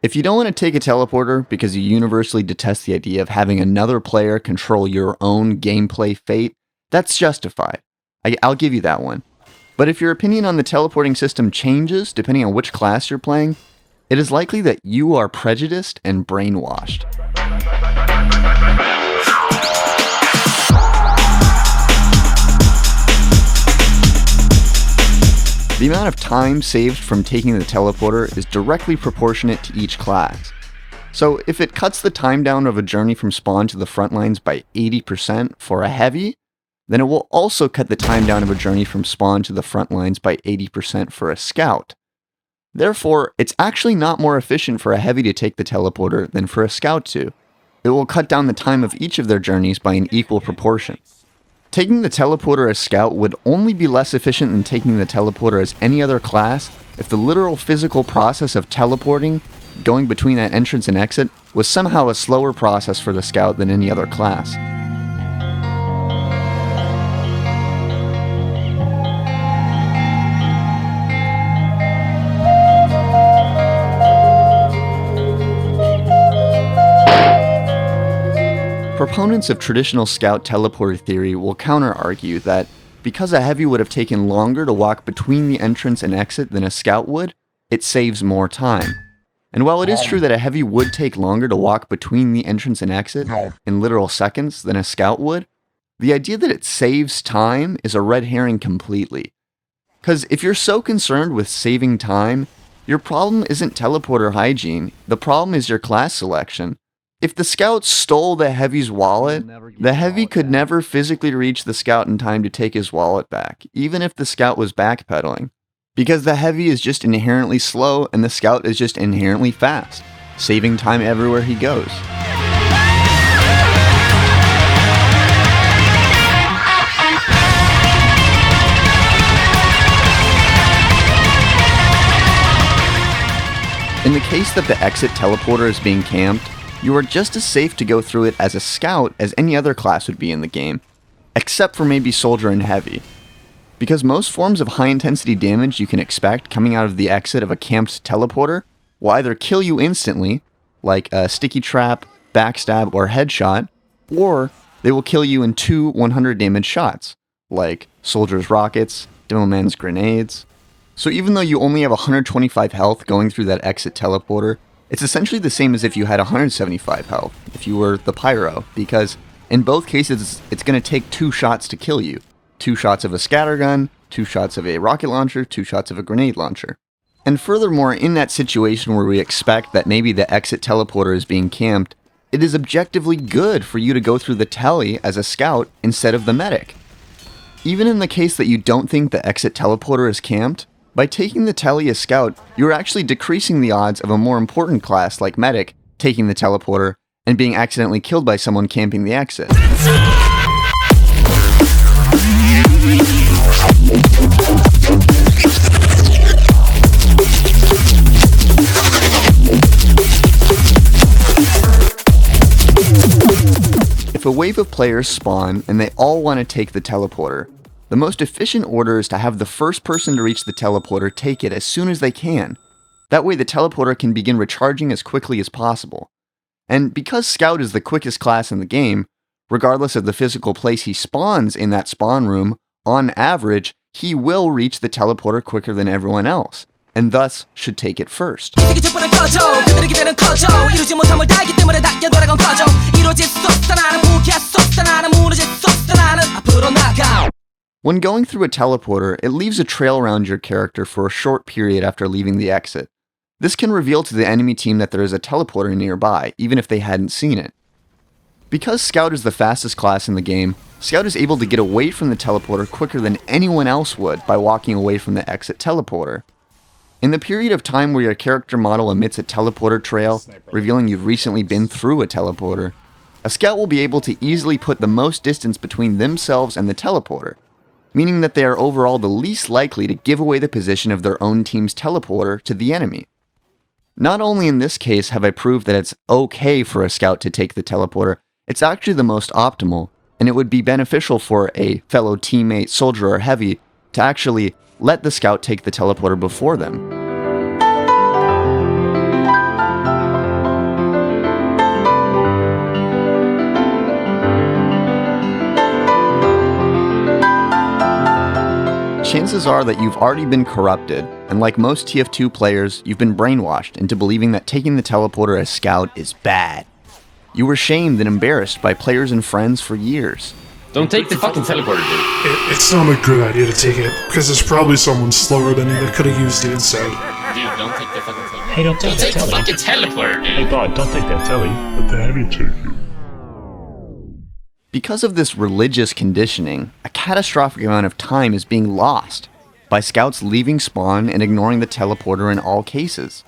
If you don't want to take a teleporter because you universally detest the idea of having another player control your own gameplay fate, that's justified. I'll give you that one. But if your opinion on the teleporting system changes depending on which class you're playing, it is likely that you are prejudiced and brainwashed. The amount of time saved from taking the teleporter is directly proportionate to each class. So if it cuts the time down of a journey from spawn to the front lines by 80% for a heavy, then it will also cut the time down of a journey from spawn to the front lines by 80% for a scout. Therefore, it's actually not more efficient for a heavy to take the teleporter than for a scout to. It will cut down the time of each of their journeys by an equal proportion. Taking the teleporter as scout would only be less efficient than taking the teleporter as any other class if the literal physical process of teleporting, going between that entrance and exit, was somehow a slower process for the scout than any other class. Proponents of traditional scout teleporter theory will counter-argue that because a heavy would have taken longer to walk between the entrance and exit than a scout would, it saves more time. And while it is true that a heavy would take longer to walk between the entrance and exit in literal seconds than a scout would, the idea that it saves time is a red herring completely. Because if you're so concerned with saving time, your problem isn't teleporter hygiene, the problem is your class selection. If the scout stole the heavy's wallet, the heavy could never physically reach the scout in time to take his wallet back, even if the scout was backpedaling. Because the heavy is just inherently slow and the scout is just inherently fast, saving time everywhere he goes. In the case that the exit teleporter is being camped, you are just as safe to go through it as a scout as any other class would be in the game, except for maybe soldier and heavy. Because most forms of high intensity damage you can expect coming out of the exit of a camped teleporter will either kill you instantly, like a sticky trap, backstab, or headshot, or they will kill you in 2 100 damage shots, like soldier's rockets, demoman's grenades. So even though you only have 125 health going through that exit teleporter, it's essentially the same as if you had 175 health, if you were the pyro, because in both cases it's going to take 2 shots to kill you. 2 shots of a scattergun, 2 shots of a rocket launcher, 2 shots of a grenade launcher. And furthermore, in that situation where we expect that maybe the exit teleporter is being camped, it is objectively good for you to go through the tele as a scout instead of the medic. Even in the case that you don't think the exit teleporter is camped, by taking the tele as scout, you're actually decreasing the odds of a more important class like medic taking the teleporter and being accidentally killed by someone camping the exit. If a wave of players spawn and they all want to take the teleporter, the most efficient order is to have the first person to reach the teleporter take it as soon as they can. That way the teleporter can begin recharging as quickly as possible. And because Scout is the quickest class in the game, regardless of the physical place he spawns in that spawn room, on average, he will reach the teleporter quicker than everyone else, and thus should take it first. When going through a teleporter, it leaves a trail around your character for a short period after leaving the exit. This can reveal to the enemy team that there is a teleporter nearby, even if they hadn't seen it. Because Scout is the fastest class in the game, Scout is able to get away from the teleporter quicker than anyone else would by walking away from the exit teleporter. In the period of time where your character model emits a teleporter trail, revealing you've recently been through a teleporter, a Scout will be able to easily put the most distance between themselves and the teleporter, meaning that they are overall the least likely to give away the position of their own team's teleporter to the enemy. Not only in this case have I proved that it's okay for a Scout to take the teleporter, it's actually the most optimal, and it would be beneficial for a fellow teammate, soldier, or heavy to actually let the Scout take the teleporter before them. chances are that you've already been corrupted, and like most TF2 players, you've been brainwashed into believing that taking the teleporter as scout is bad. You were shamed and embarrassed by players and friends for years. Don't take the fucking teleporter, dude. It's not a good idea to take it, because there's probably someone slower than you that could have used it instead. Dude, don't take the fucking teleporter. Hey, don't take the fucking teleporter, dude. Hey, bud, don't take that telly. Let the heavy take you. Because of this religious conditioning, a catastrophic amount of time is being lost by scouts leaving spawn and ignoring the teleporter in all cases.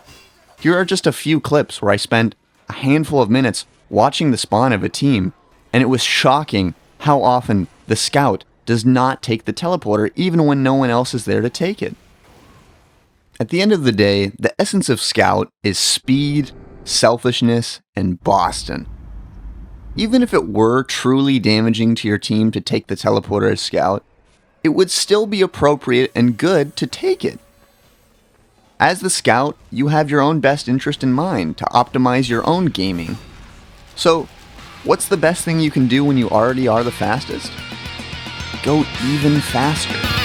Here are just a few clips where I spent a handful of minutes watching the spawn of a team, and it was shocking how often the scout does not take the teleporter even when no one else is there to take it. At the end of the day, the essence of scout is speed, selfishness, and Boston. Even if it were truly damaging to your team to take the teleporter as scout, it would still be appropriate and good to take it. As the scout, you have your own best interest in mind to optimize your own gaming. So, what's the best thing you can do when you already are the fastest? Go even faster.